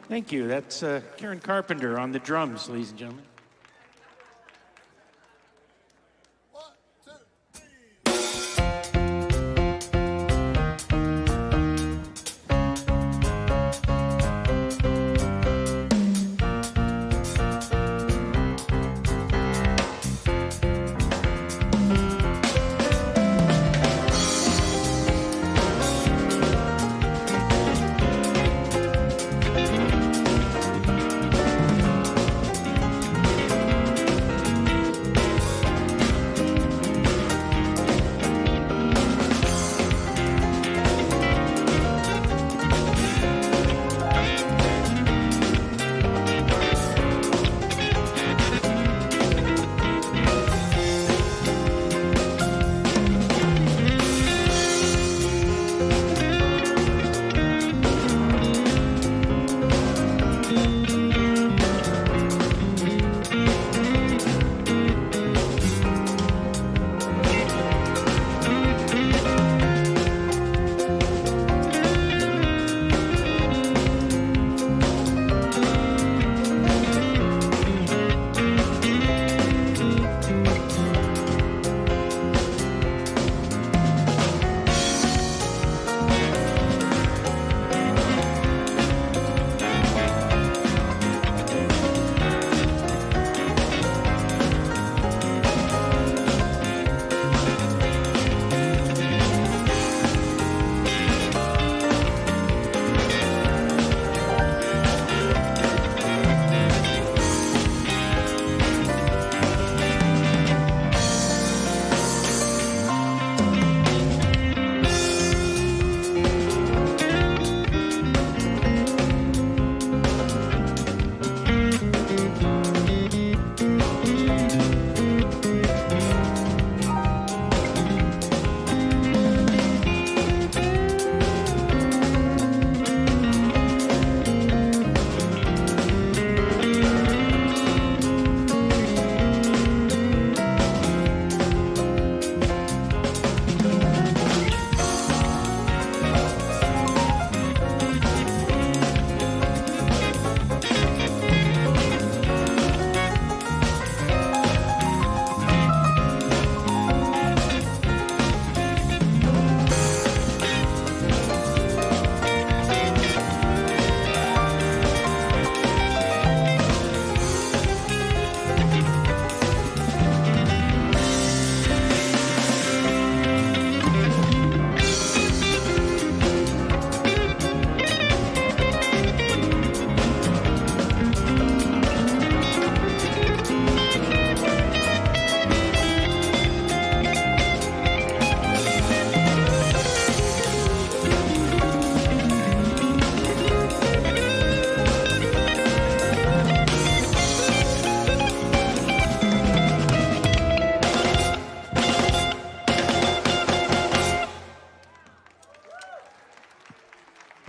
Thank you. That's Karen Carpenter on the drums, ladies and gentlemen.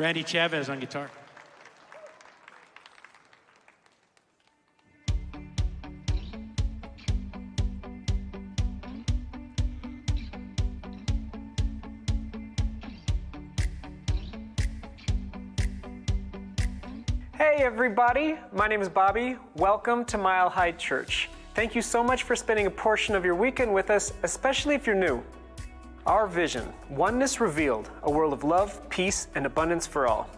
Randy Chavez on guitar. Hey everybody, my name is Bobby. Welcome to Mile High Church. Thank you so much for spending a portion of your weekend with us, especially if you're new. Our vision, oneness revealed, a world of love, peace, and abundance for all.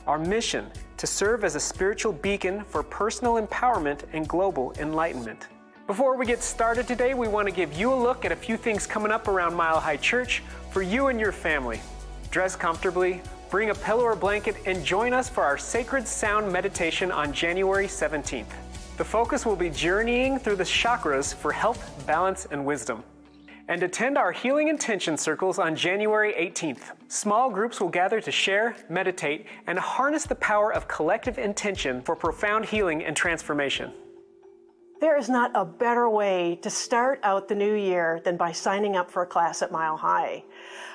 Our mission, to serve as a spiritual beacon for personal empowerment and global enlightenment. Before we get started today, we want to give you a look at a few things coming up around Mile High Church for you and your family. Dress comfortably, bring a pillow or blanket, and join us for our Sacred Sound meditation on January 17th. The focus will be journeying through the chakras for health, balance, and wisdom. And attend our Healing Intention Circles on January 18th. Small groups will gather to share, meditate, and harness the power of collective intention for profound healing and transformation. There is not a better way to start out the new year than by signing up for a class at Mile High.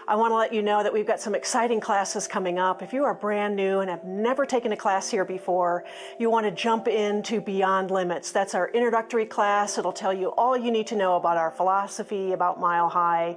I want to let you know that we've got some exciting classes coming up. If you are brand new and have never taken a class here before, you want to jump into Beyond Limits. That's our introductory class. It'll tell you all you need to know about our philosophy, about Mile High.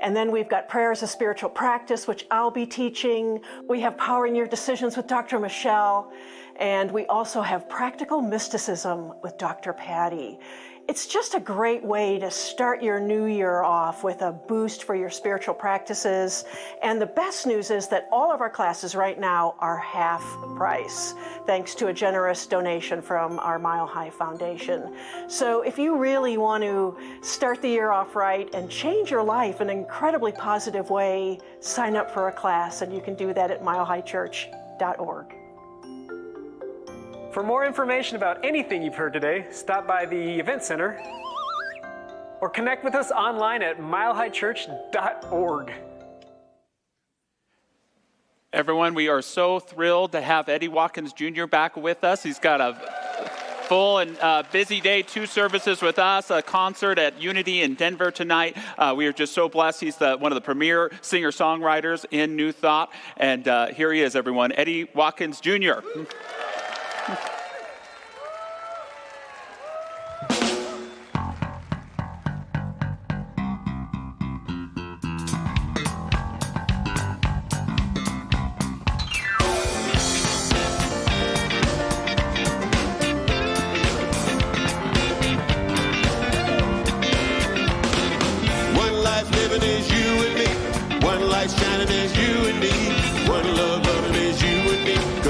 And then we've got Prayer as a Spiritual Practice, which I'll be teaching. We have Powering Your Decisions with Dr. Michelle. And we also have practical mysticism with Dr. Patty. It's just a great way to start your new year off with a boost for your spiritual practices. And the best news is that all of our classes right now are half price, thanks to a generous donation from our Mile High Foundation. So if you really want to start the year off right and change your life in an incredibly positive way, sign up for a class, and you can do that at milehighchurch.org. For more information about anything you've heard today, stop by the Event Center or connect with us online at milehighchurch.org. Everyone, we are so thrilled to have Eddie Watkins Jr. back with us. He's got a full and busy day, 2 services with us, a concert at Unity in Denver tonight. We are just so blessed. He's one of the premier singer-songwriters in New Thought. And here he is, everyone, Eddie Watkins Jr.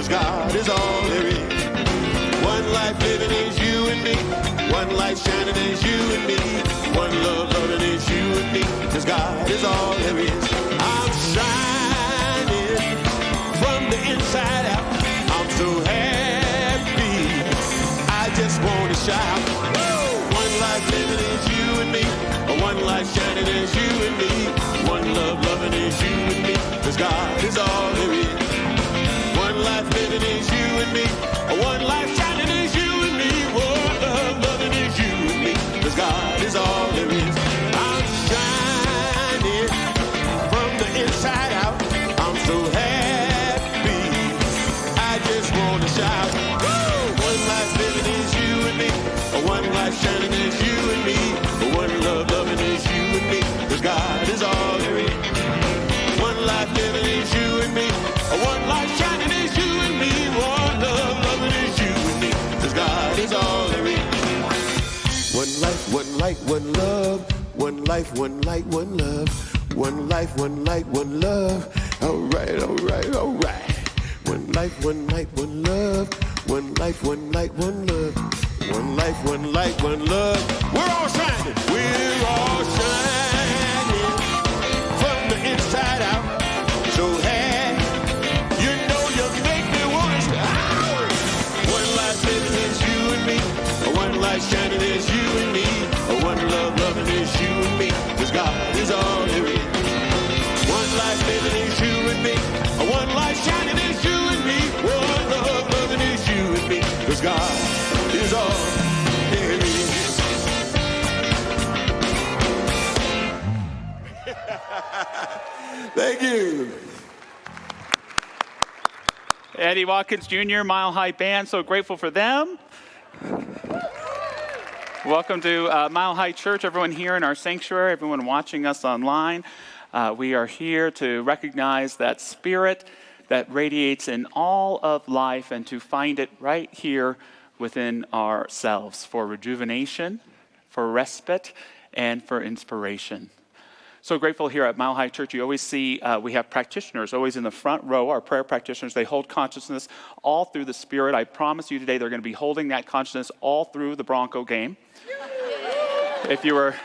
God is all there is. One life living is you and me. One light shining is you and me. One love loving is you and me. 'Cause God is all there is. I'm shining from the inside out. I'm so happy. I just want to shout. Whoa! One life living is you and me. One light shining is you and me. One love loving is you and me. 'Cause God is all there is. One life living is you and me. One life shining is you and me. One love loving is you and me. 'Cause God is all there is. I'm shining from the inside out. I'm so happy. I just want to shout. Woo! One life living is you and me. One life shining is you and me. One love loving is you and me. 'Cause God is all there is. One life living is you and me. One life shining is you and me. One love loving is you and me. 'Cause God is all there is. One life, one light, one love. One life, one light, one love. One life, one light, one love. All right, all right, all right. One life, one light, one love. One life, one light, one love. One life, one light, one love. We're all shining. We're all shining from the inside out. So happy. You know you make me want to shout. One life living is you and me. One life shining is you and me. One love loving is you and me. 'Cause God is all there is. One life living is you and me. One life shining is you and me. One love loving is you and me. 'Cause God is all there is. Thank you. Eddie Watkins Jr., Mile High Band, so grateful for them. Welcome to Mile High Church, everyone here in our sanctuary, everyone watching us online. We are here to recognize that spirit that radiates in all of life and to find it right here within ourselves for rejuvenation, for respite, and for inspiration. So grateful here at Mile High Church. You always see we have practitioners always in the front row, our prayer practitioners. They hold consciousness all through the Spirit. I promise you today they're going to be holding that consciousness all through the Bronco game. If you were,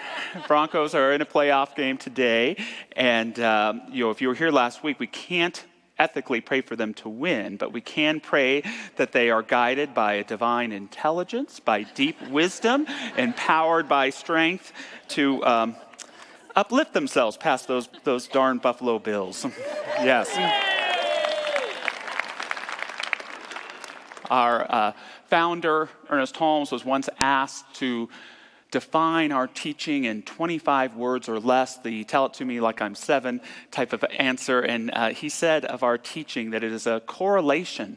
Broncos are in a playoff game today, and if you were here last week, we can't ethically pray for them to win, but we can pray that they are guided by a divine intelligence, by deep wisdom, empowered by strength to uplift themselves past those darn Buffalo Bills. Yes. Our founder, Ernest Holmes, was once asked to define our teaching in 25 words or less, the tell it to me like I'm 7 type of answer. And he said of our teaching that it is a correlation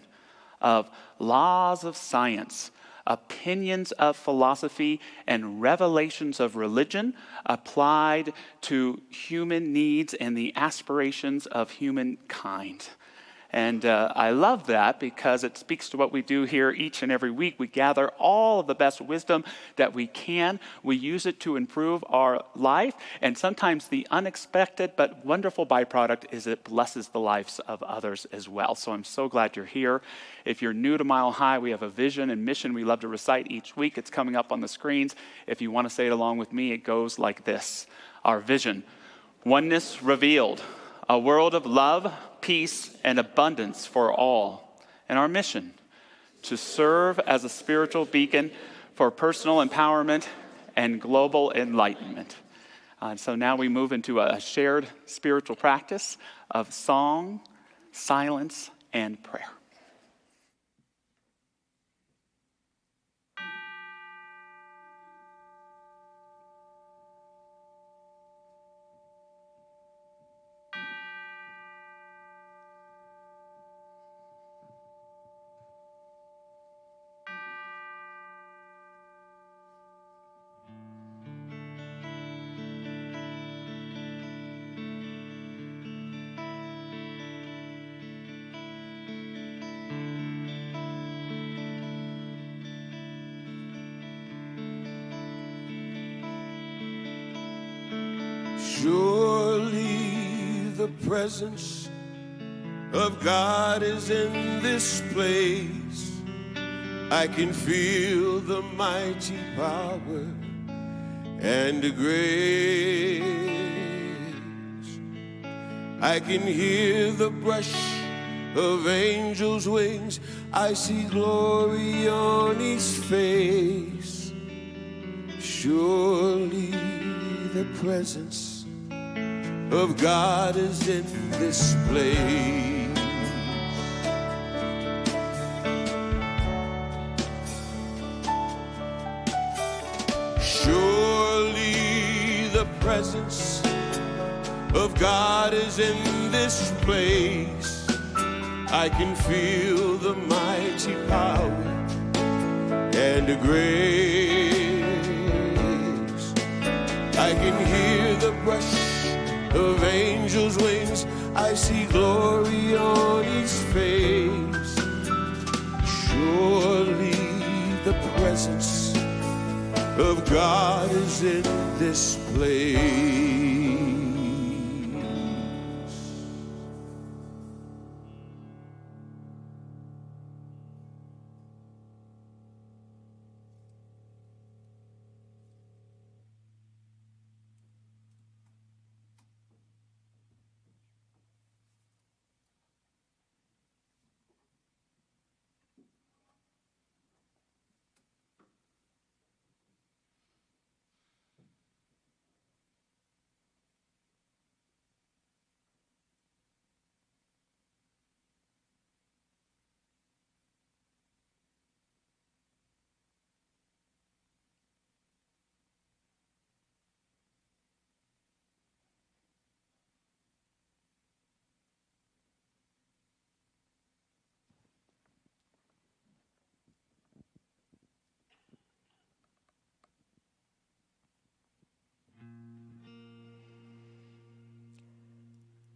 of laws of science, opinions of philosophy, and revelations of religion applied to human needs and the aspirations of humankind. And I love that because it speaks to what we do here each and every week. We gather all of the best wisdom that we can. We use it to improve our life. And sometimes the unexpected but wonderful byproduct is it blesses the lives of others as well. So I'm so glad you're here. If you're new to Mile High, we have a vision and mission we love to recite each week. It's coming up on the screens. If you want to say it along with me, it goes like this. Our vision: oneness revealed, a world of love, peace, and abundance for all. And our mission: to serve as a spiritual beacon for personal empowerment and global enlightenment. So now we move into a shared spiritual practice of song, silence, and prayer. Surely the presence of God is in this place. I can feel the mighty power and the grace. I can hear the brush of angels' wings. I see glory on his face. Surely the presence of God is in this place. Surely the presence of God is in this place. I can feel the mighty power and the grace. I can hear the brush of angels' wings. I see glory on his face. Surely the presence of God is in this place.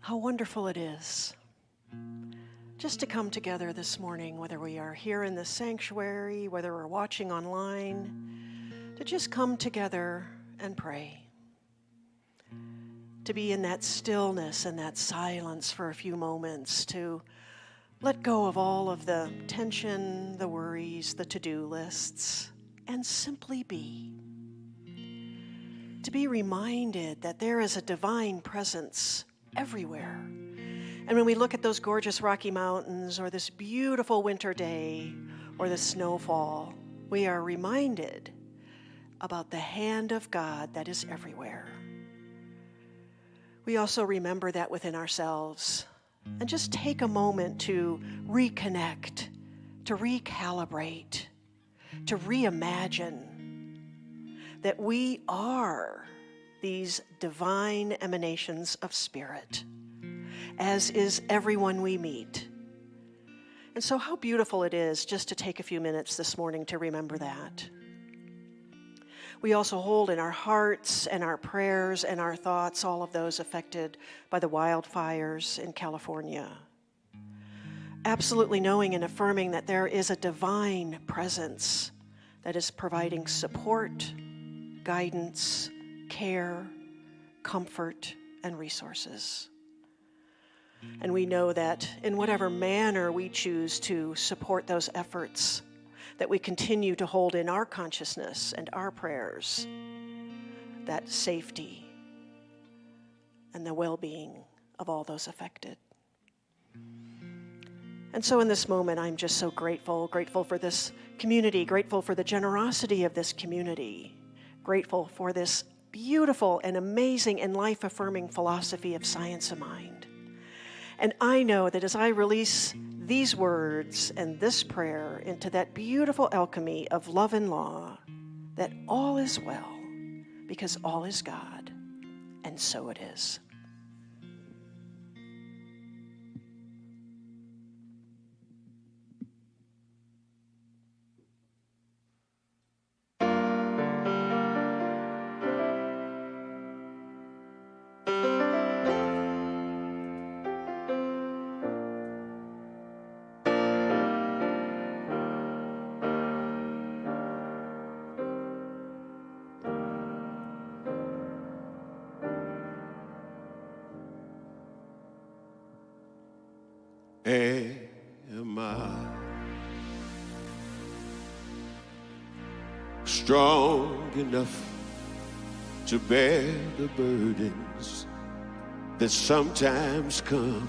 How wonderful it is just to come together this morning, whether we are here in the sanctuary, whether we're watching online, to just come together and pray. To be in that stillness and that silence for a few moments, to let go of all of the tension, the worries, the to-do lists, and simply be. To be reminded that there is a divine presence everywhere. And when we look at those gorgeous Rocky Mountains, or this beautiful winter day, or the snowfall, we are reminded about the hand of God that is everywhere. We also remember that within ourselves, and just take a moment to reconnect, to recalibrate, to reimagine that we are these divine emanations of spirit, as is everyone we meet. And so how beautiful it is just to take a few minutes this morning to remember that. We also hold in our hearts and our prayers and our thoughts all of those affected by the wildfires in California. absolutely knowing and affirming that there is a divine presence that is providing support, guidance, care, comfort, and resources. And we know that in whatever manner we choose to support those efforts, that we continue to hold in our consciousness and our prayers that safety and the well-being of all those affected. And so in this moment, I'm just so grateful for this community, grateful for the generosity of this community, grateful for this beautiful and amazing and life-affirming philosophy of science of mind. And I know that as I release these words and this prayer into that beautiful alchemy of love and law, that all is well, because all is God, and so it is. Am I strong enough to bear the burdens that sometimes come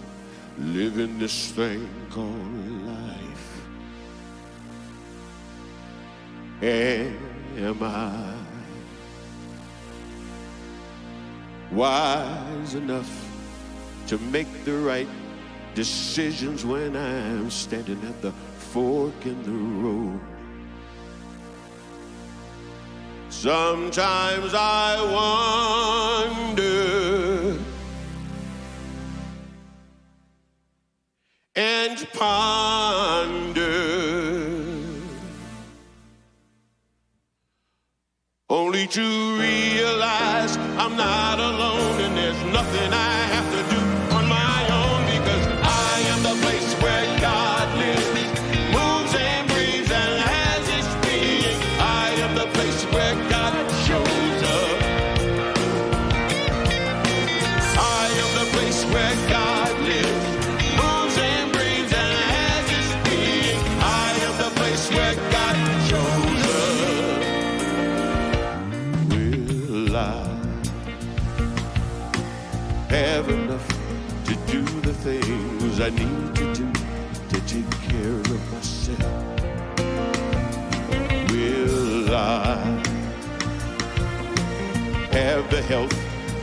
living this thing called life? Am I wise enough to make the right decisions when I'm standing at the fork in the road? Sometimes I wonder and ponder, only to realize I'm not alone and there's nothing I have to do on my own, because I am the place where God lives, moves and breathes and has its being. I am the place where God shows up. I am the place where God lives, moves and breathes and has its being. I am the place where God shows up. Will I have enough to do the things I need to do to take care of myself? Will I have the health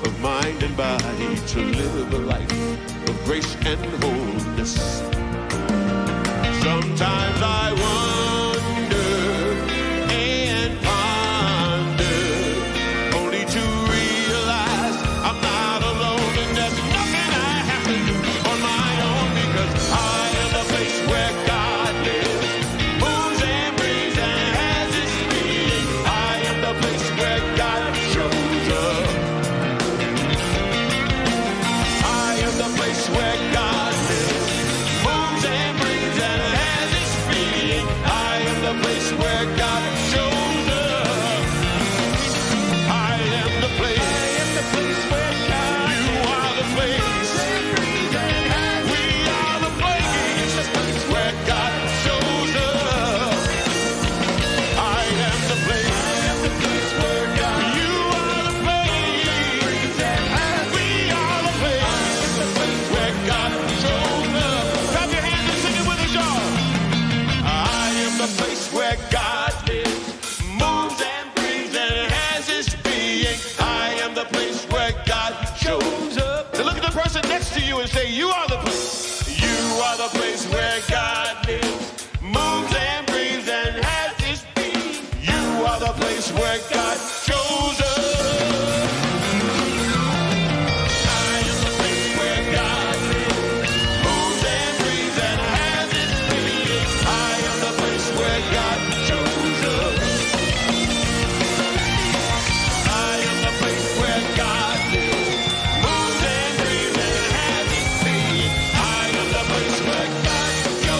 of mind and body to live a life of grace and wholeness? Sometimes I wonder and ponder, only to realize I'm not alone and there's nothing I have to do on my own, because I am the place where God lives, moves and breathes and has its being. I am the place where God shows up. I am the place where God lives, moves and breathes and has its being. I am the place where God shows up. I am the place. Where God, you are the place. We are the place where God shows up. I am the place. Where God, you are the place. We are the place where God shows up. Clap your hands and sing it with us, y'all. I am the place where God lives, moves and breathes and has its being. I am the place where God shows up. Now look at the person next to you and say, you are the place. You are the place where God lives, moves and breathes and has its being. You are the place where God shows up. I am the place where God lives, moves and breathes and has its being. I am the place where God shows up. I am the place where God lives, moves and breathes and has its being. I am the place where God shows up.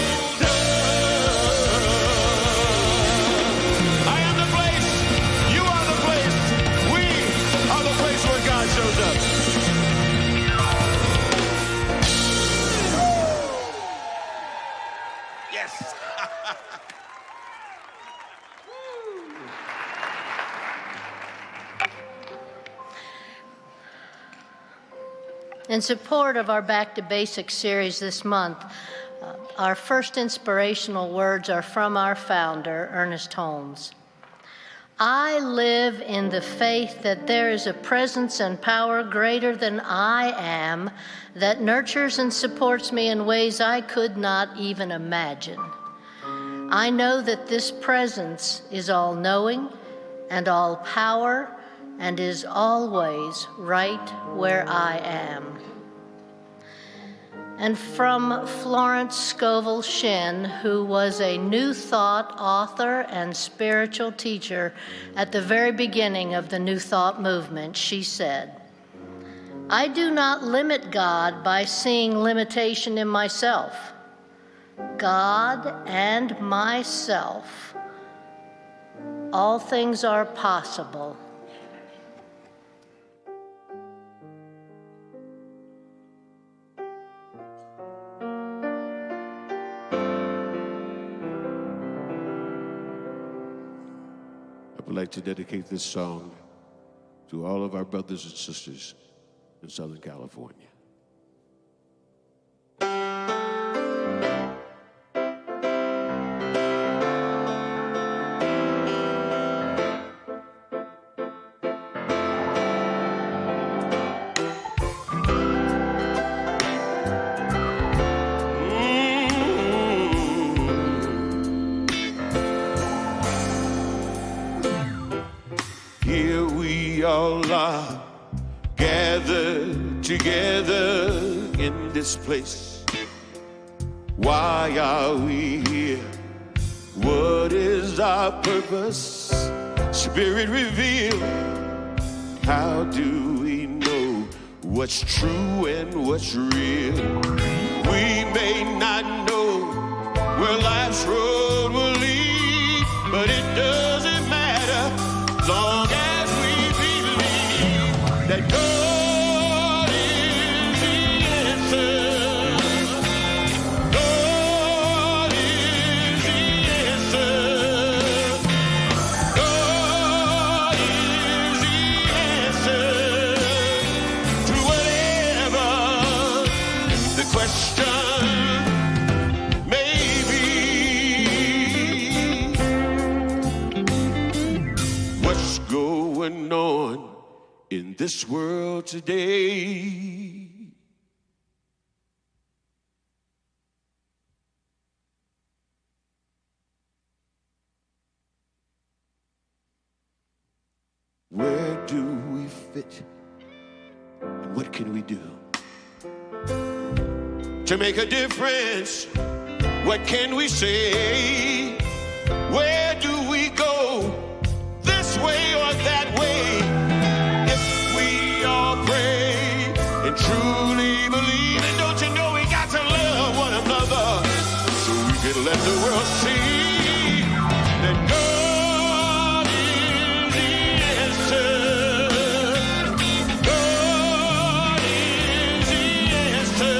In support of our Back to Basics series this month, our first inspirational words are from our founder, Ernest Holmes. I live in the faith that there is a presence and power greater than I am that nurtures and supports me in ways I could not even imagine. I know that this presence is all-knowing and all-power and is always right where I am. And from Florence Scovel Shinn, who was a New Thought author and spiritual teacher at the very beginning of the New Thought movement, she said, I do not limit God by seeing limitation in myself. God and myself, all things are possible. I would like to dedicate this song to all of our brothers and sisters in Southern California. Here we all are gathered together in this place. Why are we here? What is our purpose? Spirit reveal. How do we know what's true and what's real? We may not know where life's road will lead, but it doesn't matter as long as we believe that God is the answer. God is the answer. God is the answer to whatever the question may be. What's going on in this world today? Where do we fit? And what can we do to make a difference? What can we say? Where do we go? This way or that way? If we all pray and truly believe, and don't you know we got to love one another so we can let the world see that God is the answer. God is the answer.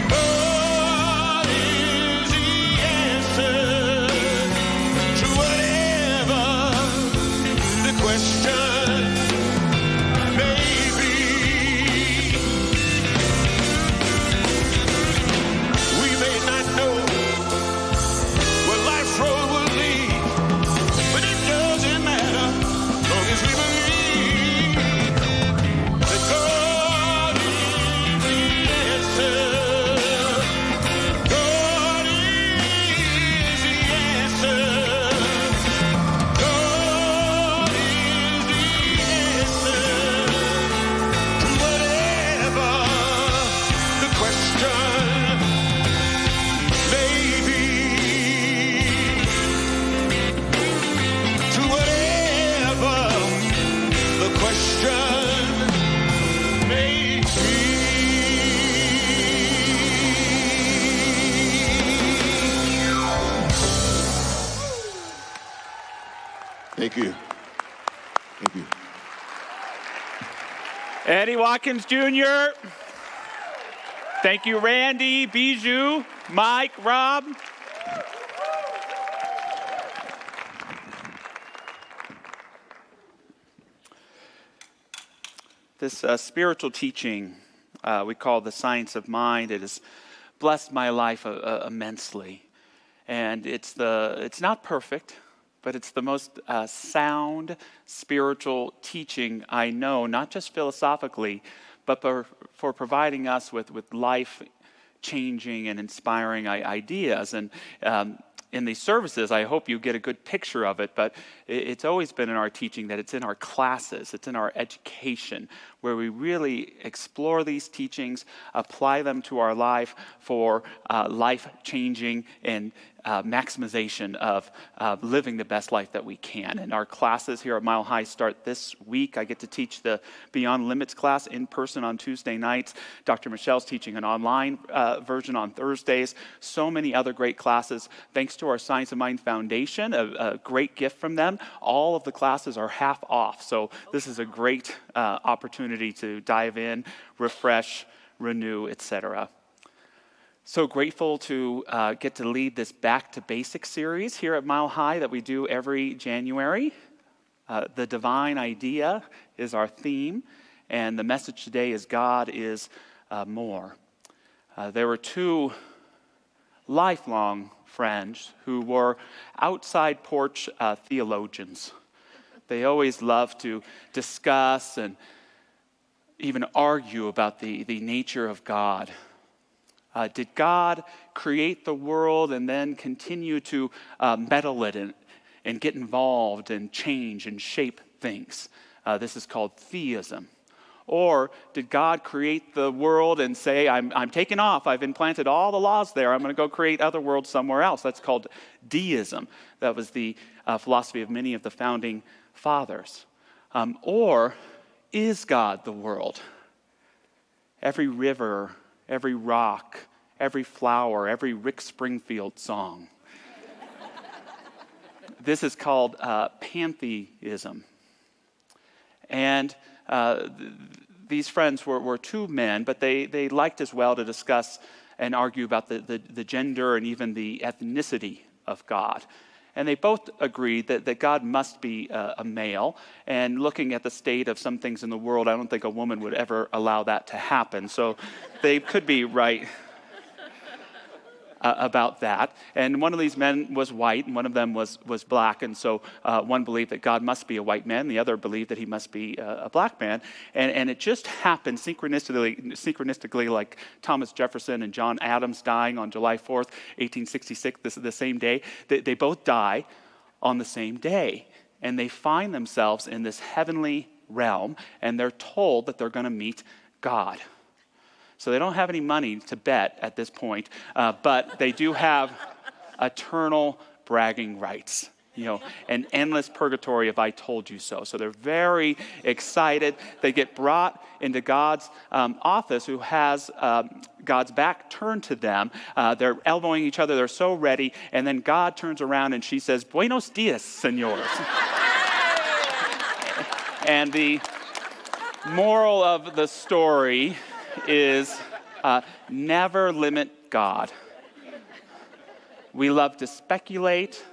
God is the answer to whatever the question may be. We may not know where life's road will lead, but it doesn't matter as long as we believe that God is the answer. God is the answer. God is the answer to whatever the question may be. To whatever the question may be. Thank you. Thank you. Eddie Watkins Jr. Thank you, Randy, Bijou, Mike, Rob. This spiritual teaching we call the science of mind. It has blessed my life immensely. And it's not perfect, but it's the most sound spiritual teaching I know, not just philosophically, but for providing us with life-changing and inspiring ideas. And in these services, I hope you get a good picture of it, but it's always been in our teaching that it's in our classes, it's in our education, where we really explore these teachings, apply them to our life for life-changing and maximization of living the best life that we can. And our classes here at Mile High start this week. I get to teach the Beyond Limits class in person on Tuesday nights. Dr. Michelle's teaching an online version on Thursdays. So many other great classes. Thanks to our Science of Mind Foundation, a great gift from them. All of the classes are half off. So this is a great opportunity to dive in, refresh, renew, etc. So grateful to get to lead this Back to Basics series here at Mile High that we do every January. The divine idea is our theme, and the message today is God is more. There were two lifelong friends who were outside porch theologians. They always loved to discuss and even argue about the nature of God. Did God create the world and then continue to meddle it and get involved and change and shape things? This is called theism. Or did God create the world and say, I'm taking off, I've implanted all the laws there, I'm going to go create other worlds somewhere else? That's called deism. That was the philosophy of many of the founding fathers. Or is God the world? Every river, every rock, every flower, every Rick Springfield song. This is called pantheism. And these friends were two men, but they liked as well to discuss and argue about the gender and even the ethnicity of God. And they both agreed that God must be a male. And looking at the state of some things in the world, I don't think a woman would ever allow that to happen. So they could be right about that. And one of these men was white, and one of them was black. And so one believed that God must be a white man, the other believed that he must be a black man. And it just happened synchronistically, like Thomas Jefferson and John Adams dying on July 4th, 1866, the same day. They both die on the same day. And they find themselves in this heavenly realm, and they're told that they're going to meet God. So they don't have any money to bet at this point, but they do have eternal bragging rights, an endless purgatory if I told you so. So they're very excited. They get brought into God's office, who has God's back turned to them. They're elbowing each other. They're so ready. And then God turns around and she says, "Buenos dias, señores." And the moral of the story is never limit God. We love to speculate,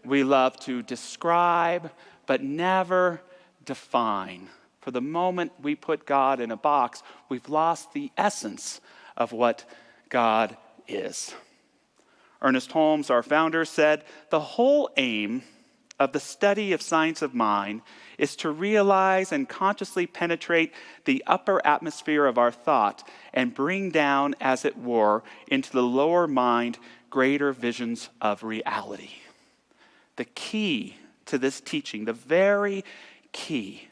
we love to describe, but never define. For the moment we put God in a box, we've lost the essence of what God is. Ernest Holmes, our founder, said, "The whole aim of the study of science of mind is to realize and consciously penetrate the upper atmosphere of our thought and bring down, as it were, into the lower mind greater visions of reality." The key to this teaching, the very key,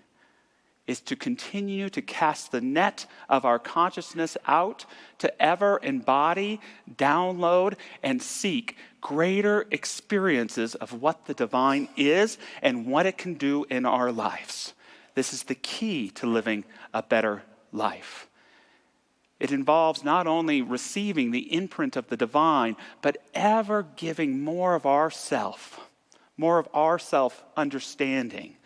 is to continue to cast the net of our consciousness out to ever embody, download, and seek greater experiences of what the divine is and what it can do in our lives. This is the key to living a better life. It involves not only receiving the imprint of the divine, but ever giving more of ourself, more of our self-understanding,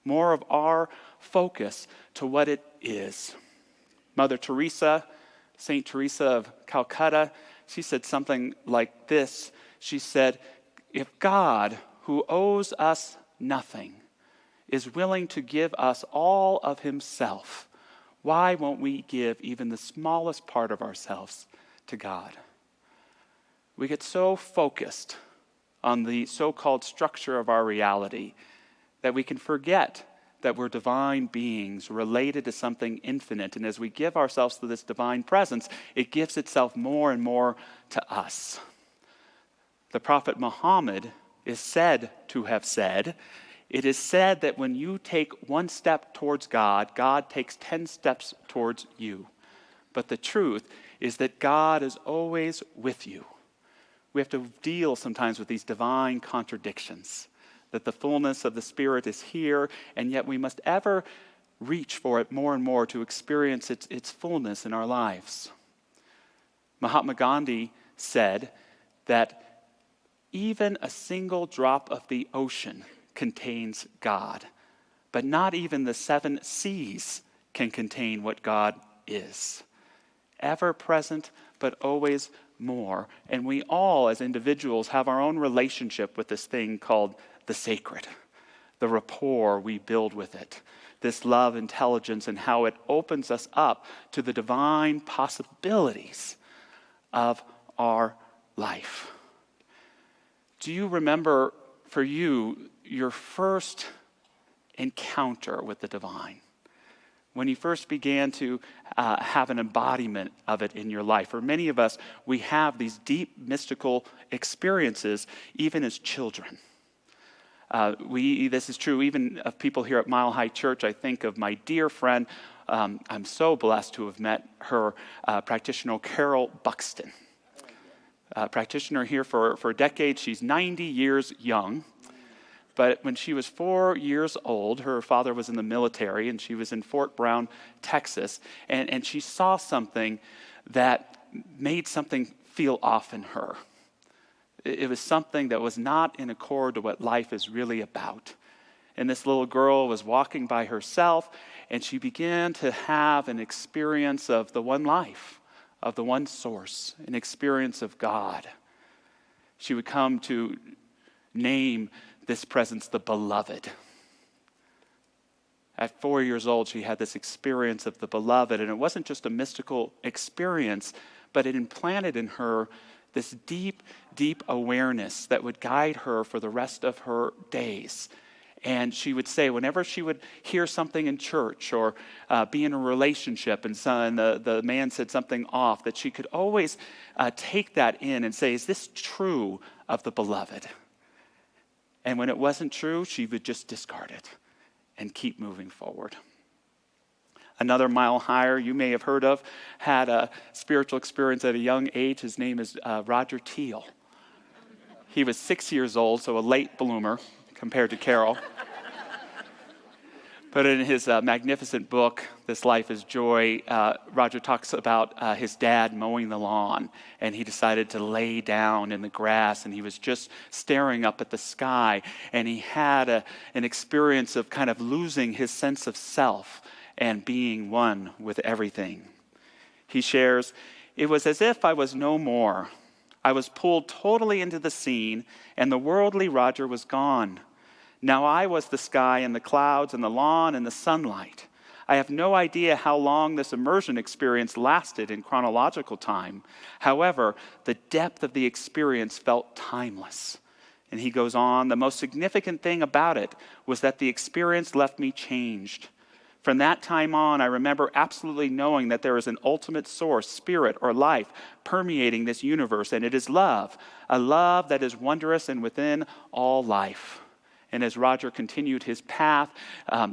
more of our focus to what it is. Mother Teresa, Saint Teresa of Calcutta, she said something like this. She said, "If God, who owes us nothing, is willing to give us all of himself, why won't we give even the smallest part of ourselves to God? We get so focused on the so-called structure of our reality that we can forget that we're divine beings related to something infinite. And as we give ourselves to this divine presence, it gives itself more and more to us. The Prophet Muhammad is said to have said, it is said that when you take one step towards God, God takes 10 steps towards you. But the truth is that God is always with you. We have to deal sometimes with these divine contradictions, that the fullness of the Spirit is here, and yet we must ever reach for it more and more to experience its fullness in our lives. Mahatma Gandhi said that even a single drop of the ocean contains God, but not even the 7 seas can contain what God is. Ever present, but always more. And we all, as individuals, have our own relationship with this thing called the sacred, the rapport we build with it, this love intelligence, and how it opens us up to the divine possibilities of our life. Do you remember, for you, your first encounter with the divine? When you first began to have an embodiment of it in your life. For many of us, we have these deep mystical experiences even as children. This is true even of people here at Mile High Church. I think of my dear friend, I'm so blessed to have met her, practitioner Carol Buxton. Practitioner here for decades. She's 90 years young. But when she was 4 years old, her father was in the military, and she was in Fort Brown, Texas, and she saw something that made something feel off in her. It was something that was not in accord to what life is really about. And this little girl was walking by herself, and she began to have an experience of the one life, of the one source, an experience of God. She would come to name this presence the beloved. At 4 years old, she had this experience of the beloved, and it wasn't just a mystical experience, but it implanted in her this deep, deep awareness that would guide her for the rest of her days. And she would say, whenever she would hear something in church or be in a relationship and the man said something off, that she could always take that in and say, is this true of the beloved? And when it wasn't true, she would just discard it and keep moving forward. Another Mile Higher you may have heard of had a spiritual experience at a young age. His name is Roger Teal. He was 6 years old, so a late bloomer compared to Carol. But in his magnificent book, This Life is Joy, Roger talks about his dad mowing the lawn, and he decided to lay down in the grass, and he was just staring up at the sky, and he had an experience of kind of losing his sense of self and being one with everything. He shares, it was as if I was no more. I was pulled totally into the scene, and the worldly Roger was gone. Now I was the sky and the clouds and the lawn and the sunlight. I have no idea how long this immersion experience lasted in chronological time. However, the depth of the experience felt timeless. And he goes on, the most significant thing about it was that the experience left me changed. From that time on, I remember absolutely knowing that there is an ultimate source, spirit, or life permeating this universe, and it is love, a love that is wondrous and within all life. And as Roger continued his path,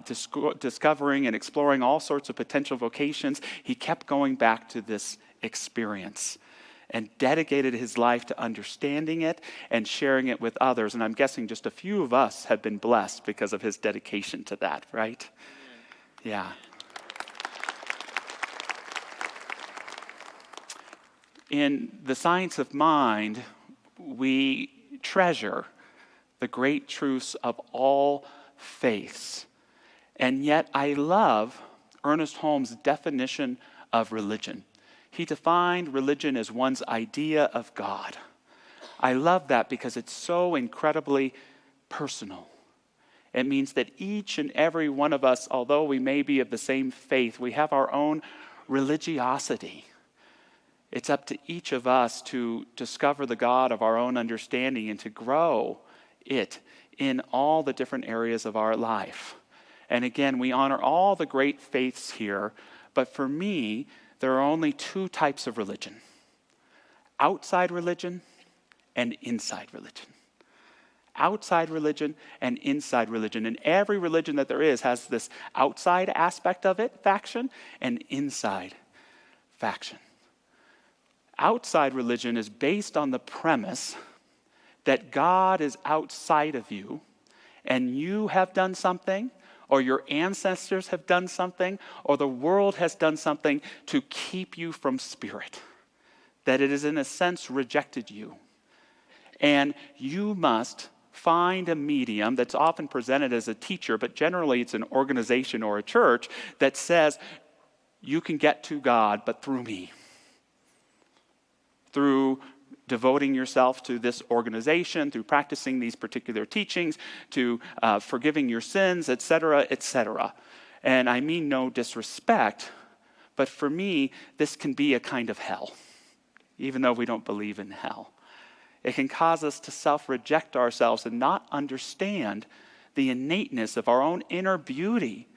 discovering and exploring all sorts of potential vocations, he kept going back to this experience and dedicated his life to understanding it and sharing it with others. And I'm guessing just a few of us have been blessed because of his dedication to that, right? Yeah. In the science of mind, we treasure the great truths of all faiths. And yet I love Ernest Holmes' definition of religion. He defined religion as one's idea of God. I love that because it's so incredibly personal. It means that each and every one of us, although we may be of the same faith, we have our own religiosity. It's up to each of us to discover the God of our own understanding and to grow it in all the different areas of our life. And again, we honor all the great faiths here, but for me, there are only two types of religion: outside religion and inside religion. Outside religion and inside religion. And every religion that there is has this outside aspect of it, faction, and inside faction. Outside religion is based on the premise that God is outside of you and you have done something, or your ancestors have done something, or the world has done something to keep you from spirit. That it is in a sense rejected you. And you must find a medium that's often presented as a teacher, but generally it's an organization or a church that says, you can get to God, but through me. Through devoting yourself to this organization, through practicing these particular teachings, to forgiving your sins, etc., etc. And I mean no disrespect, but for me, this can be a kind of hell, even though we don't believe in hell. It can cause us to self-reject ourselves and not understand the innateness of our own inner beauty,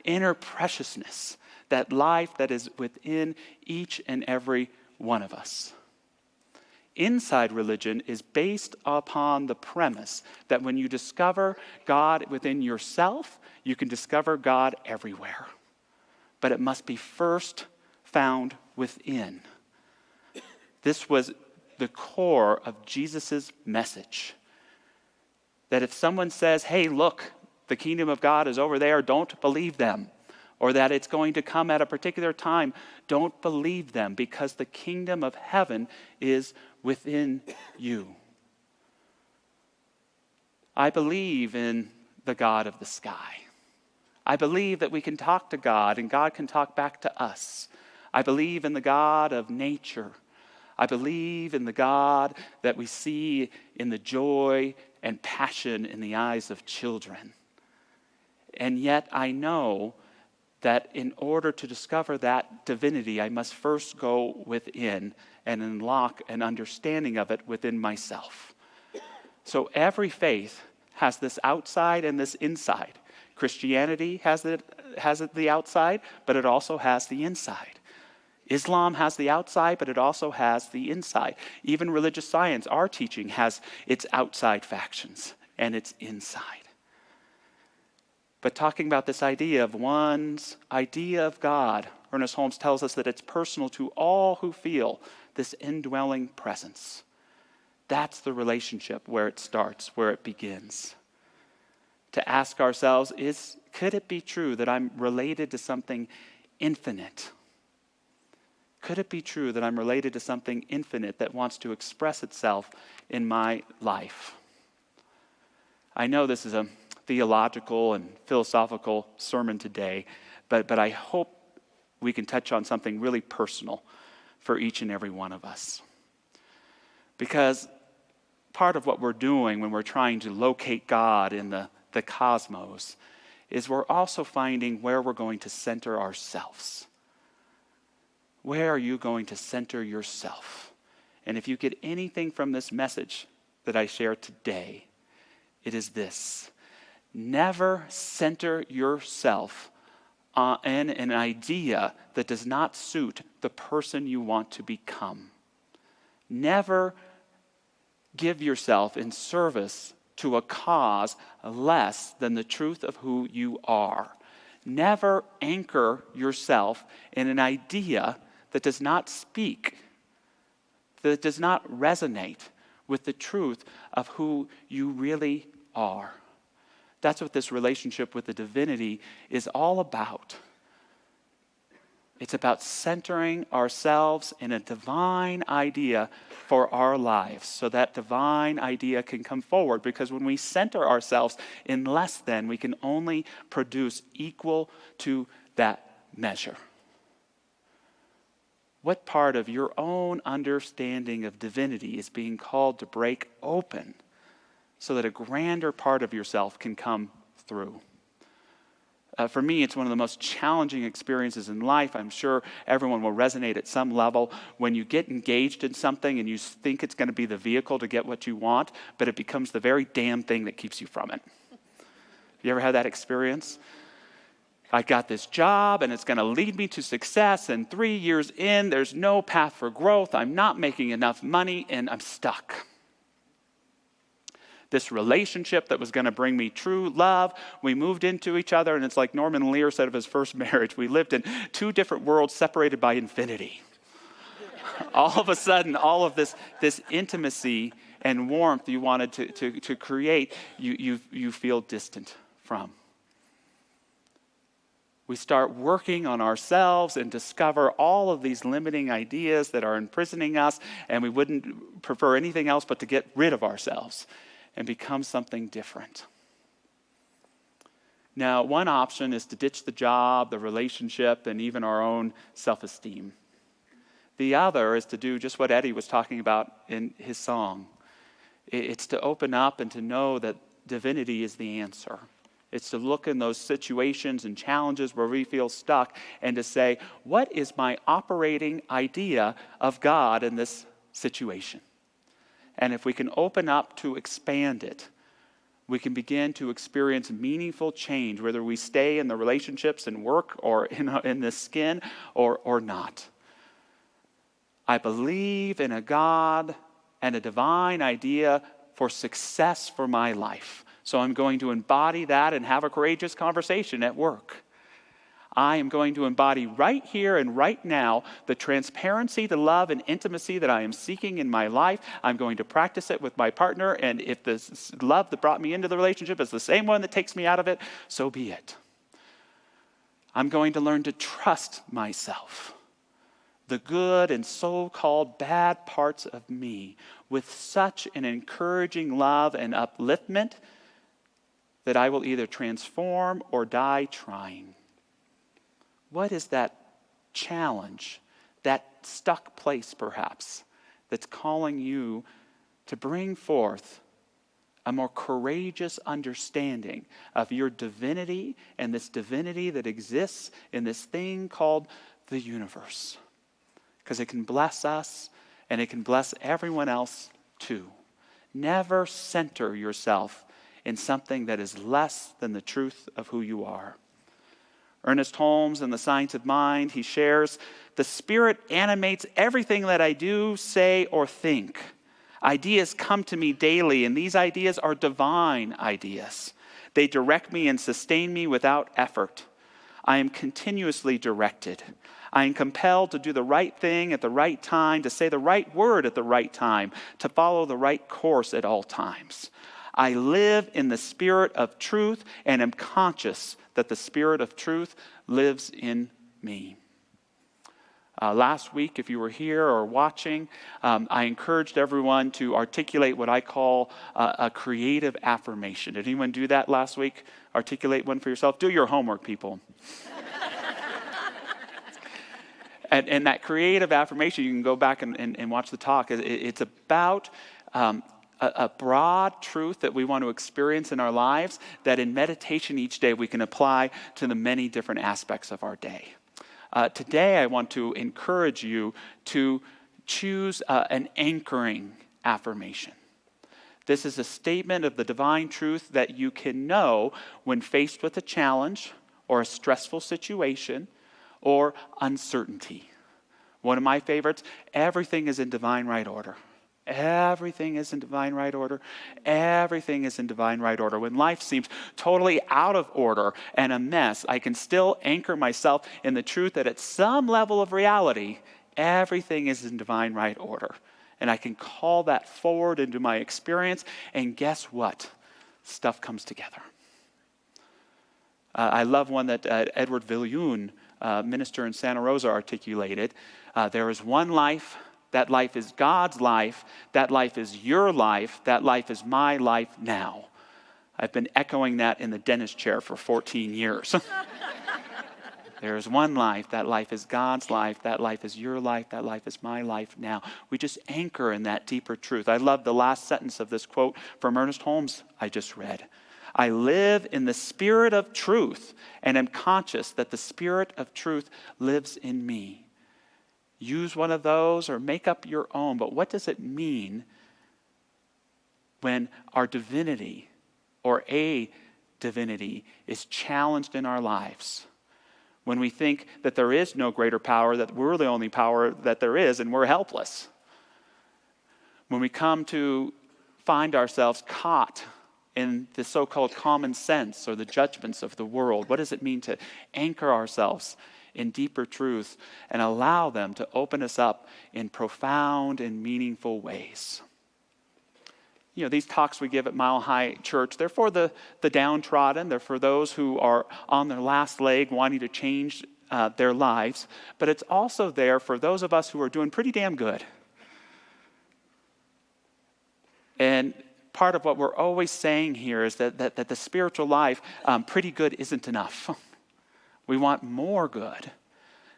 inner preciousness, that life that is within each and every one of us. Inside religion is based upon the premise that when you discover God within yourself, you can discover God everywhere. But it must be first found within. This was the core of Jesus' message. That if someone says, hey, look, the kingdom of God is over there, don't believe them. Or that it's going to come at a particular time, don't believe them, because the kingdom of heaven is within you. I believe in the God of the sky. I believe that we can talk to God and God can talk back to us. I believe in the God of nature. I believe in the God that we see in the joy and passion in the eyes of children. And yet I know that in order to discover that divinity, I must first go within and unlock an understanding of it within myself. So every faith has this outside and this inside. Christianity has the outside, but it also has the inside. Islam has the outside, but it also has the inside. Even religious science, our teaching, has its outside factions and its inside. But talking about this idea of one's idea of God, Ernest Holmes tells us that it's personal to all who feel this indwelling presence. That's the relationship where it starts, where it begins. To ask ourselves, could it be true that I'm related to something infinite? Could it be true that I'm related to something infinite that wants to express itself in my life? I know this is a theological and philosophical sermon today, but I hope we can touch on something really personal for each and every one of us. Because part of what we're doing when we're trying to locate God in the cosmos is we're also finding where we're going to center ourselves. Where are you going to center yourself? And if you get anything from this message that I share today, it is this: never center yourself in an idea that does not suit the person you want to become. Never give yourself in service to a cause less than the truth of who you are. Never anchor yourself in an idea that does not speak, that does not resonate with the truth of who you really are. That's what this relationship with the divinity is all about. It's about centering ourselves in a divine idea for our lives so that divine idea can come forward. Because when we center ourselves in less than, we can only produce equal to that measure. What part of your own understanding of divinity is being called to break open so that a grander part of yourself can come through. For me, it's one of the most challenging experiences in life. I'm sure everyone will resonate at some level when you get engaged in something and you think it's going to be the vehicle to get what you want, but it becomes the very damn thing that keeps you from it. You ever had that experience? I got this job and it's going to lead me to success, and 3 years in, there's no path for growth. I'm not making enough money and I'm stuck. This relationship that was going to bring me true love, we moved into each other, and it's like Norman Lear said of his first marriage, we lived in two different worlds separated by infinity. All of a sudden, all of this intimacy and warmth you wanted to create, you feel distant from. We start working on ourselves and discover all of these limiting ideas that are imprisoning us, and we wouldn't prefer anything else but to get rid of ourselves and become something different. Now, one option is to ditch the job, the relationship, and even our own self-esteem. The other is to do just what Eddie was talking about in his song. It's to open up and to know that divinity is the answer. It's to look in those situations and challenges where we feel stuck and to say, what is my operating idea of God in this situation? And if we can open up to expand it, we can begin to experience meaningful change, whether we stay in the relationships and work or in the skin or not. I believe in a God and a divine idea for success for my life. So I'm going to embody that and have a courageous conversation at work. I am going to embody right here and right now the transparency, the love, and intimacy that I am seeking in my life. I'm going to practice it with my partner, and if the love that brought me into the relationship is the same one that takes me out of it, so be it. I'm going to learn to trust myself, the good and so-called bad parts of me, with such an encouraging love and upliftment that I will either transform or die trying. What is that challenge, that stuck place perhaps, that's calling you to bring forth a more courageous understanding of your divinity and this divinity that exists in this thing called the universe? Because it can bless us and it can bless everyone else too. Never center yourself in something that is less than the truth of who you are. Ernest Holmes, in The Science of Mind, he shares, the Spirit animates everything that I do, say, or think. Ideas come to me daily, and these ideas are divine ideas. They direct me and sustain me without effort. I am continuously directed. I am compelled to do the right thing at the right time, to say the right word at the right time, to follow the right course at all times. I live in the Spirit of truth and am conscious that the Spirit of truth lives in me. Last week, if you were here or watching, I encouraged everyone to articulate what I call a creative affirmation. Did anyone do that last week? Articulate one for yourself? Do your homework, people. And that creative affirmation, you can go back and watch the talk. It's about a broad truth that we want to experience in our lives that in meditation each day we can apply to the many different aspects of our day. Today I want to encourage you to choose an anchoring affirmation. This is a statement of the divine truth that you can know when faced with a challenge or a stressful situation or uncertainty. One of my favorites, everything is in divine right order. Everything is in divine right order. Everything is in divine right order. When life seems totally out of order and a mess, I can still anchor myself in the truth that at some level of reality, everything is in divine right order. And I can call that forward into my experience, and guess what? Stuff comes together. I love one that Edward Viljoen, minister in Santa Rosa, articulated. There is one life. That life is God's life. That life is your life. That life is my life now. I've been echoing that in the dentist chair for 14 years. There is one life. That life is God's life. That life is your life. That life is my life now. We just anchor in that deeper truth. I love the last sentence of this quote from Ernest Holmes I just read. I live in the spirit of truth and am conscious that the spirit of truth lives in me. Use one of those or make up your own, but what does it mean when our divinity or a divinity is challenged in our lives? When we think that there is no greater power, that we're the only power that there is and we're helpless. When we come to find ourselves caught in the so-called common sense or the judgments of the world, what does it mean to anchor ourselves in deeper truth and allow them to open us up in profound and meaningful ways? You know, these talks we give at Mile High Church, they're for the downtrodden. They're for those who are on their last leg wanting to change their lives. But it's also there for those of us who are doing pretty damn good. And part of what we're always saying here is that the spiritual life, pretty good isn't enough. We want more good.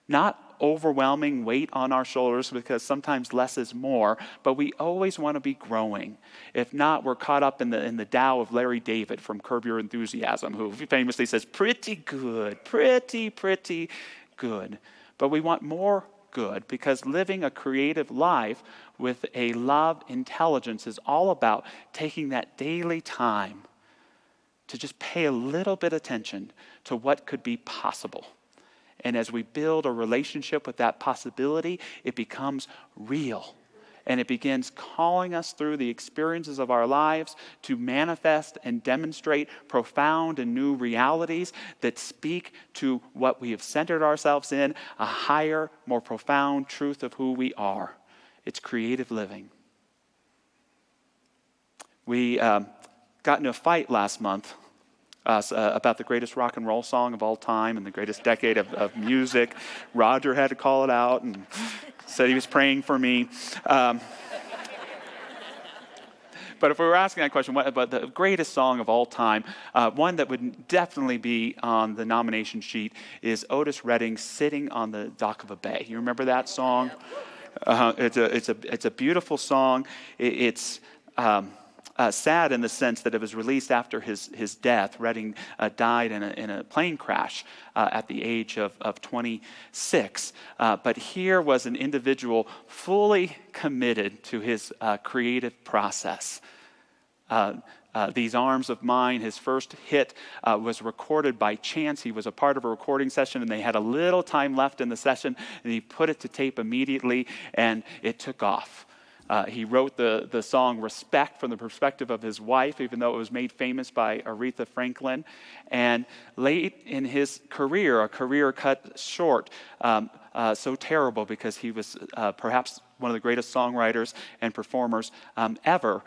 Not overwhelming weight on our shoulders, because sometimes less is more, but we always want to be growing. If not, we're caught up in the Tao of Larry David from Curb Your Enthusiasm, who famously says, pretty good, pretty good. But we want more good, because living a creative life with a love intelligence is all about taking that daily time to just pay a little bit attention to what could be possible. And as we build a relationship with that possibility, it becomes real. And it begins calling us through the experiences of our lives to manifest and demonstrate profound and new realities that speak to what we have centered ourselves in, a higher, more profound truth of who we are. It's creative living. We got in a fight last month about the greatest rock and roll song of all time and the greatest decade of music. Roger had to call it out and said he was praying for me. But if we were asking that question, what about the greatest song of all time, one that would definitely be on the nomination sheet is Otis Redding's "Sitting on the Dock of a Bay." You remember that song? It's a beautiful song. It's sad in the sense that it was released after his death. Redding died in a plane crash at the age of 26. But here was an individual fully committed to his creative process. These Arms of Mine, his first hit, was recorded by chance. He was a part of a recording session, and they had a little time left in the session, and he put it to tape immediately, and it took off. He wrote the song Respect from the perspective of his wife, even though it was made famous by Aretha Franklin. And late in his career, a career cut short, so terrible because he was perhaps one of the greatest songwriters and performers ever.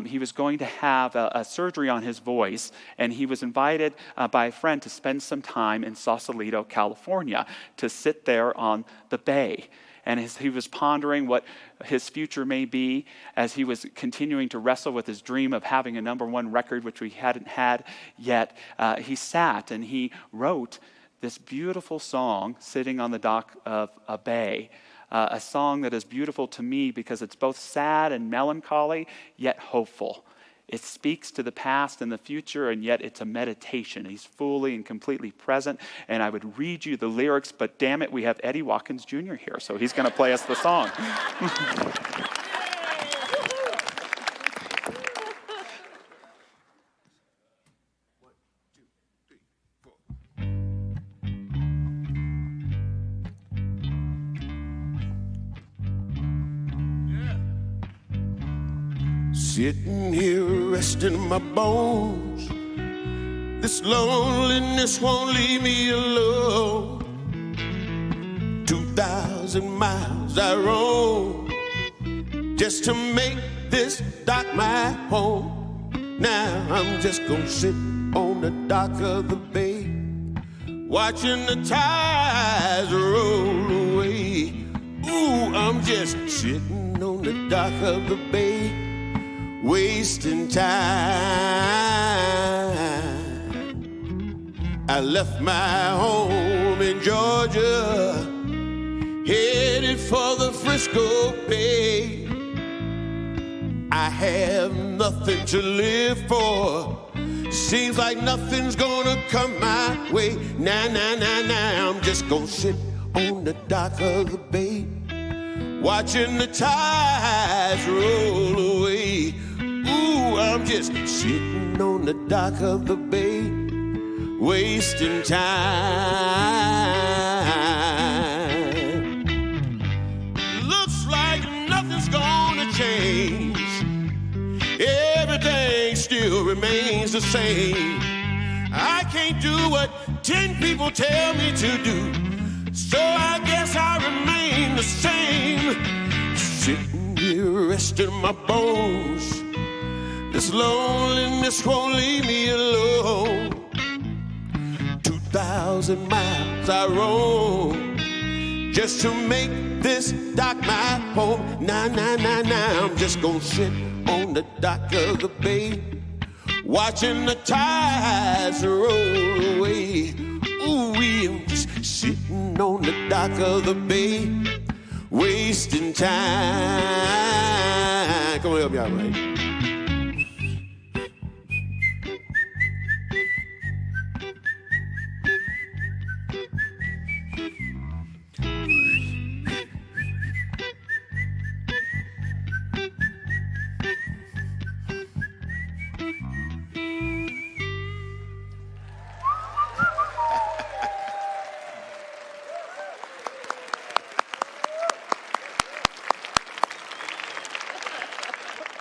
He was going to have a surgery on his voice, and he was invited by a friend to spend some time in Sausalito, California, to sit there on the bay. And as he was pondering what his future may be, as he was continuing to wrestle with his dream of having a #1 record, which we hadn't had yet, he sat and he wrote this beautiful song, Sitting on the Dock of a Bay, a song that is beautiful to me because it's both sad and melancholy, yet hopeful. It speaks to the past and the future, and yet it's a meditation. He's fully and completely present, and I would read you the lyrics, but damn it, we have Eddie Watkins Jr. here, so he's going to play us the song. Sitting here resting my bones. This loneliness won't leave me alone. 2,000 miles I roam just to make this dock my home. Now I'm just gonna sit on the dock of the bay, watching the tides roll away. Ooh, I'm just sitting on the dock of the bay, wasting time. I left my home in Georgia, headed for the Frisco Bay. I have nothing to live for, Seems like nothing's gonna come my way. Now, I'm just gonna sit on the dock of the bay, watching the tides roll away. Ooh, I'm just sitting on the dock of the bay, wasting time. Looks like nothing's gonna change. Everything still remains the same. I can't do what 10 people tell me to do, so I guess I remain the same. Sitting here resting my bones. This loneliness won't leave me alone. 2,000 miles I roam just to make this dock my home. Now, I'm just gonna sit on the dock of the bay, watching the tides roll away. Ooh, I'm just sitting on the dock of the bay, wasting time. Come on, help me out, right?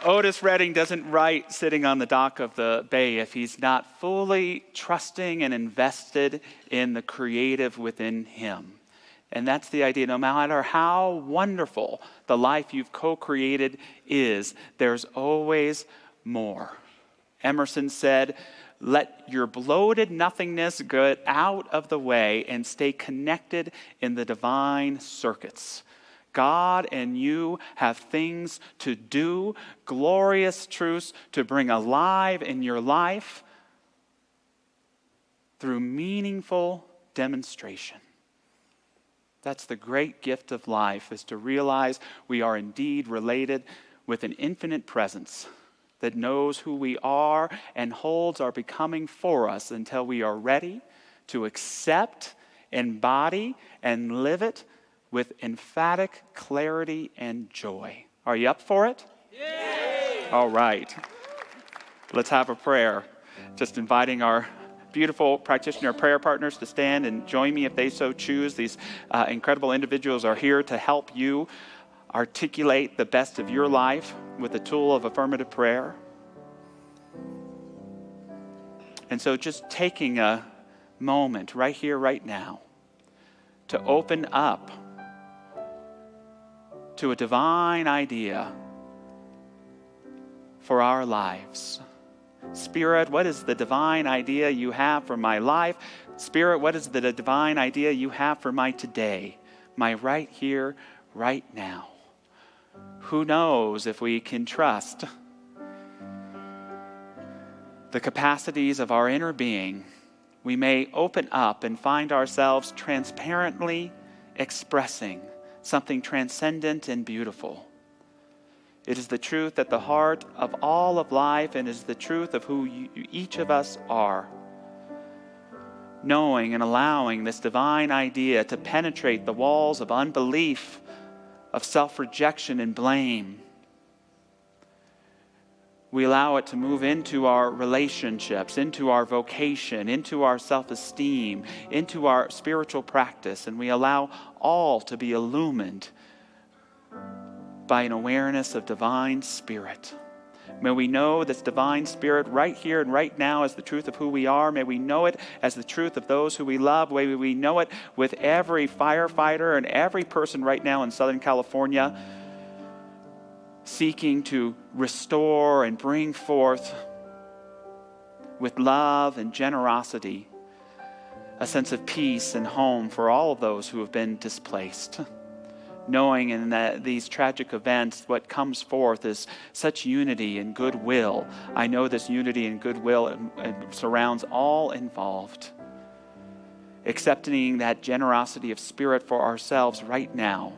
Otis Redding doesn't write sitting on the dock of the bay if he's not fully trusting and invested in the creative within him. And that's the idea. No matter how wonderful the life you've co-created is, there's always more. Emerson said, "Let your bloated nothingness get out of the way and stay connected in the divine circuits." God and you have things to do, glorious truths to bring alive in your life through meaningful demonstration. That's the great gift of life, is to realize we are indeed related with an infinite presence that knows who we are and holds our becoming for us until we are ready to accept, embody, and live it with emphatic clarity and joy. Are you up for it? Yay! All right. Let's have a prayer. Just inviting our beautiful practitioner prayer partners to stand and join me if they so choose. These incredible individuals are here to help you articulate the best of your life with the tool of affirmative prayer. And so just taking a moment right here, right now, to open up to a divine idea for our lives. Spirit, what is the divine idea you have for my life? Spirit, what is the divine idea you have for my today, my right here, right now? Who knows if we can trust the capacities of our inner being, we may open up and find ourselves transparently expressing something transcendent and beautiful. It is the truth at the heart of all of life, and is the truth of who each of us are. Knowing and allowing this divine idea to penetrate the walls of unbelief, of self-rejection and blame. We allow it to move into our relationships, into our vocation, into our self-esteem, into our spiritual practice, and we allow all to be illumined by an awareness of divine spirit. May we know this divine spirit right here and right now as the truth of who we are. May we know it as the truth of those who we love. May we know it with every firefighter and every person right now in Southern California seeking to restore and bring forth with love and generosity a sense of peace and home for all of those who have been displaced. Knowing in these tragic events, what comes forth is such unity and goodwill. I know this unity and goodwill surrounds all involved. Accepting that generosity of spirit for ourselves right now,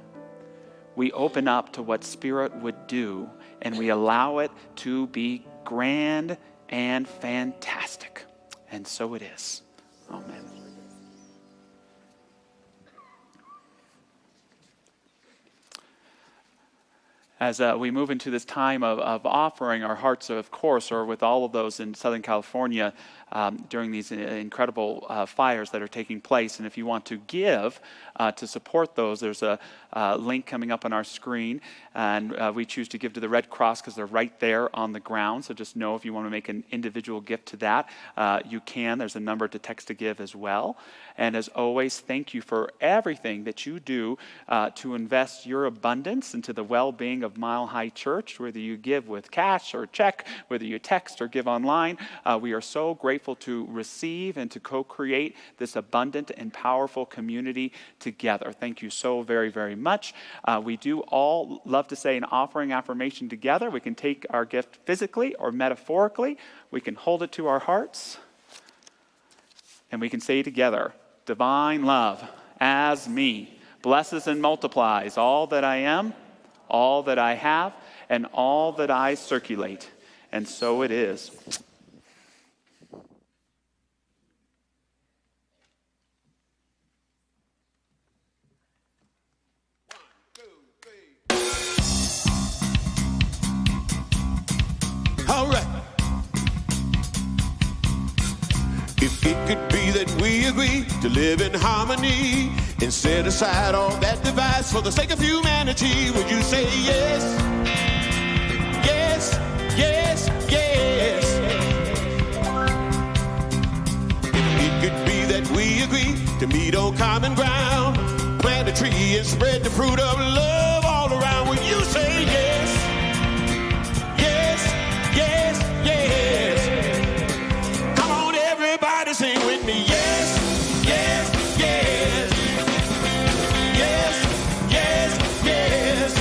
we open up to what Spirit would do, and we allow it to be grand and fantastic. And so it is. Amen. As we move into this time of offering our hearts, of course, or with all of those in Southern California during these incredible fires that are taking place. And if you want to give to support those, there's a link coming up on our screen. And we choose to give to the Red Cross because they're right there on the ground. So just know if you want to make an individual gift to that, you can. There's a number to text to give as well. And as always, thank you for everything that you do to invest your abundance into the well-being of Mile High Church, whether you give with cash or check, whether you text or give online. We are so grateful to receive and to co-create this abundant and powerful community together. Thank you so very, very much. We do all love to say an offering affirmation together. We can take our gift physically or metaphorically. We can hold it to our hearts, and we can say together, divine love as me blesses and multiplies all that I am, all that I have, and all that I circulate. And so it is. All right. If it could be that we agree to live in harmony and set aside all that divides for the sake of humanity, would you say yes? Yes, yes, yes. If it could be that we agree to meet on common ground, plant a tree and spread the fruit of love all around, would you say yes? Yes, yes. Come on, everybody, sing with me. Yes, yes, yes. Yes, yes, yes.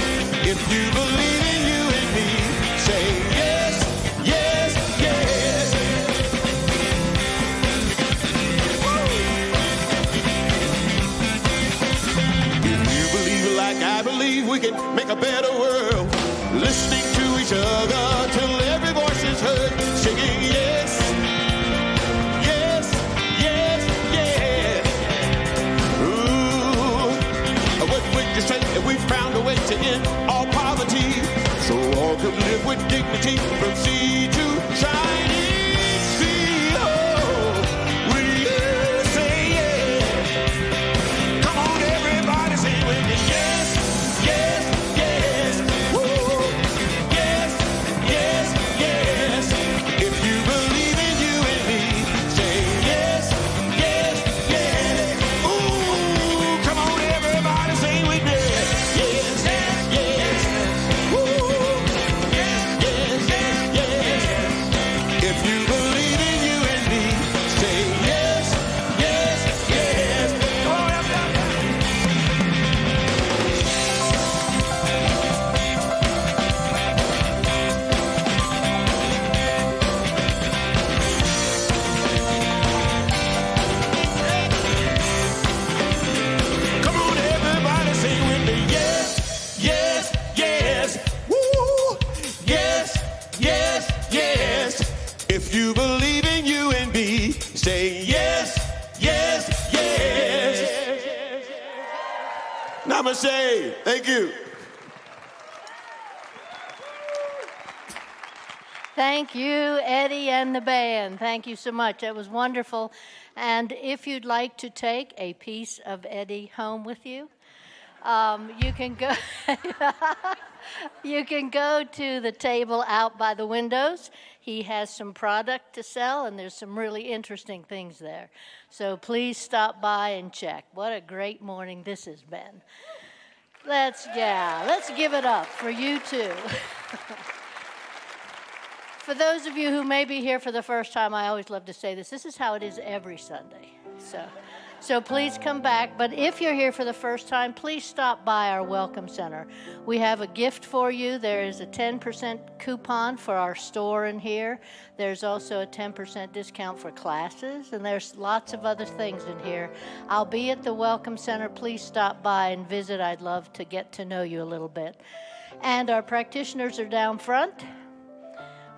If you believe in you and me, say yes, yes, yes. If you believe like I believe, we can make a better world. Listening to each other till every voice is heard, singing yes, yes, yes, yes. Ooh, what would you say if we found a way to end all poverty, so all could live with dignity from sea to shining sea? Oh, will you say yes? Come on, everybody, sing with me. Yes, yes, yes. Woo. Yes, yes, yes. If you believe in you and me, say yes, yes, yes. Ooh, come on, everybody, sing with me. Yes, yes, yes. Woo. Yes, yes, yes, yes. If you believe in you and me, say yes, yes, yes. Come on, everybody. Come on, everybody, sing with me. Yes, yes, yes. Woo! Yes, yes, yes. If you believe in you and me, say yes, yes, yes. Namaste. Thank you. Thank you, Eddie and the band. Thank you so much. That was wonderful. And if you'd like to take a piece of Eddie home with you, you can go. You can go to the table out by the windows. He has some product to sell, and there's some really interesting things there. So please stop by and check. What a great morning this has been. Let's give it up for you too. For those of you who may be here for the first time, I always love to say this. This is how it is every Sunday. So please come back. But if you're here for the first time, please stop by our Welcome Center. We have a gift for you. There is a 10% coupon for our store in here. There's also a 10% discount for classes, and there's lots of other things in here. I'll be at the Welcome Center. Please stop by and visit. I'd love to get to know you a little bit. And our practitioners are down front.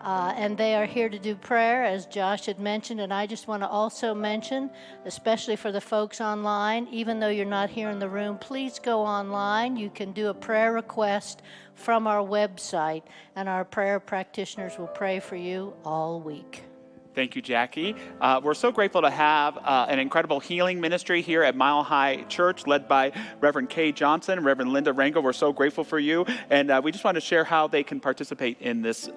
And they are here to do prayer, as Josh had mentioned. And I just want to also mention, especially for the folks online, even though you're not here in the room, please go online. You can do a prayer request from our website, and our prayer practitioners will pray for you all week. Thank you, Jackie. We're so grateful to have an incredible healing ministry here at Mile High Church, led by Reverend Kay Johnson, Reverend Linda Rango. We're so grateful for you. And we just want to share how they can participate in this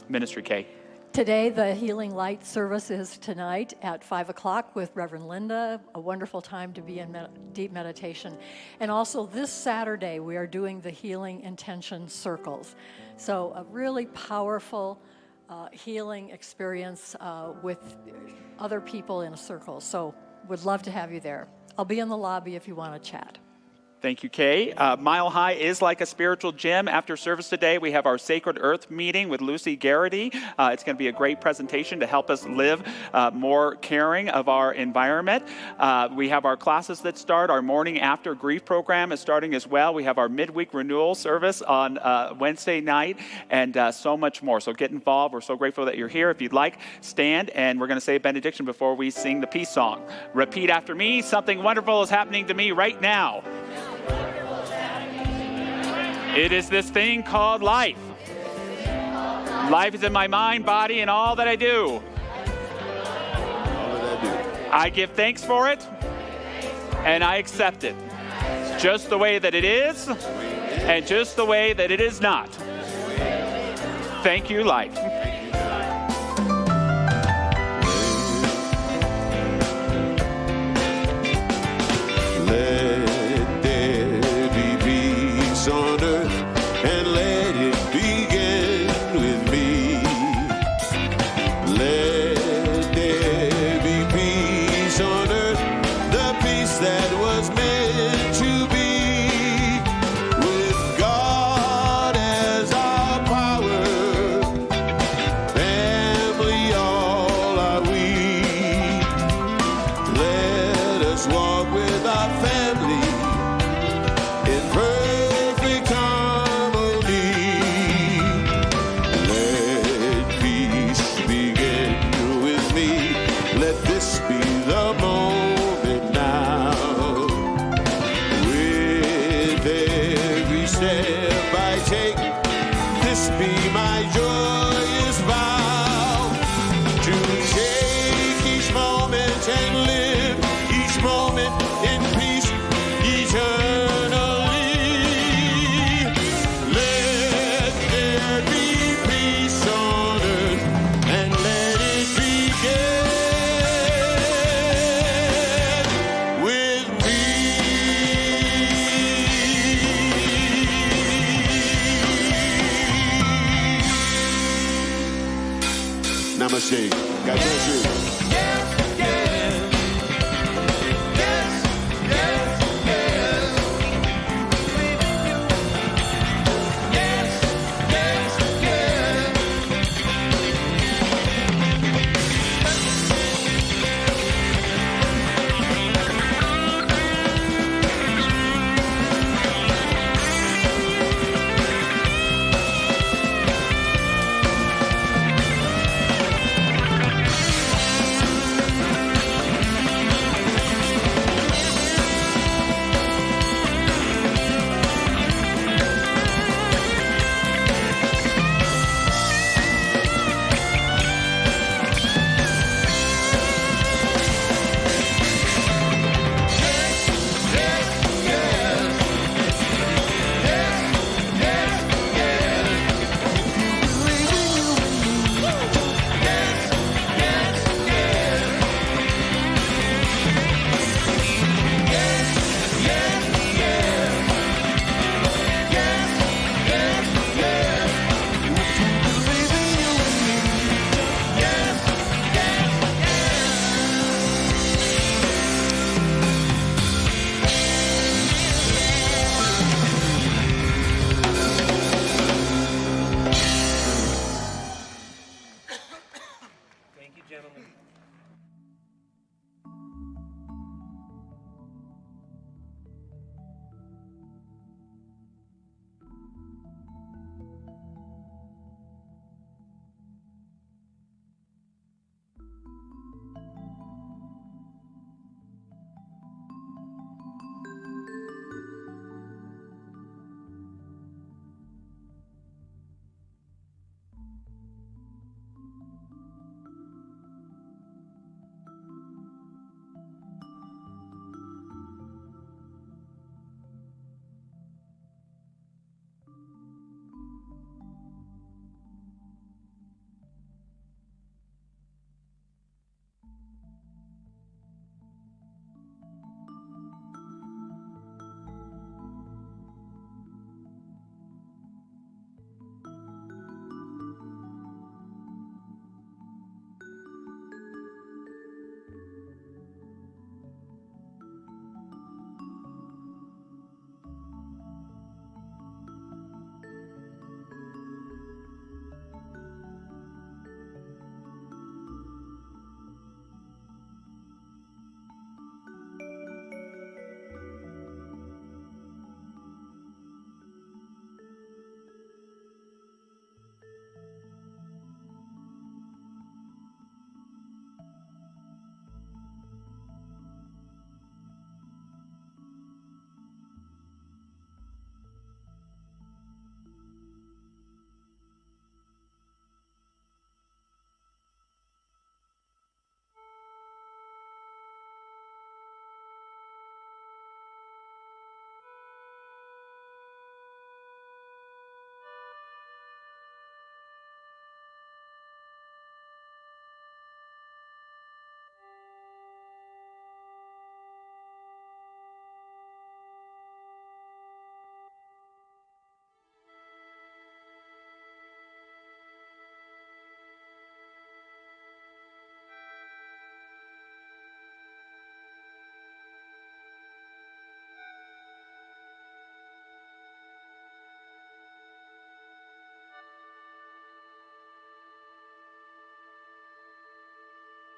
ministry, Kay. Today, the Healing Light service is tonight at 5 o'clock with Reverend Linda. A wonderful time to be in deep meditation. And also this Saturday, we are doing the Healing Intention Circles. So a really powerful healing experience with other people in a circle. So would love to have you there. I'll be in the lobby if you want to chat. Thank you, Kay. Mile High is like a spiritual gym. After service today, we have our Sacred Earth meeting with Lucy Garrity. It's going to be a great presentation to help us live more caring of our environment. We have our classes that start. Our Morning After Grief program is starting as well. We have our midweek renewal service on Wednesday night, and so much more. So get involved. We're so grateful that you're here. If you'd like, stand, and we're going to say a benediction before we sing the peace song. Repeat after me. Something wonderful is happening to me right now. It is this thing called life. Life is in my mind, body, and all that I do. I give thanks for it, and I accept it. Just the way that it is, and just the way that it is not. Thank you, life. Let there be peace on earth, and let it begin with me. Let there be peace on earth, the peace that was meant to be. With God as our power, family all are we. Let us walk with our family in perfect harmony. Let peace begin with me. Let this be the moment now. With every step I take, this be my joyous vow, to take each moment and live each moment in peace eternally. Let there be peace on earth, and let it begin with me. Namaste. God bless you.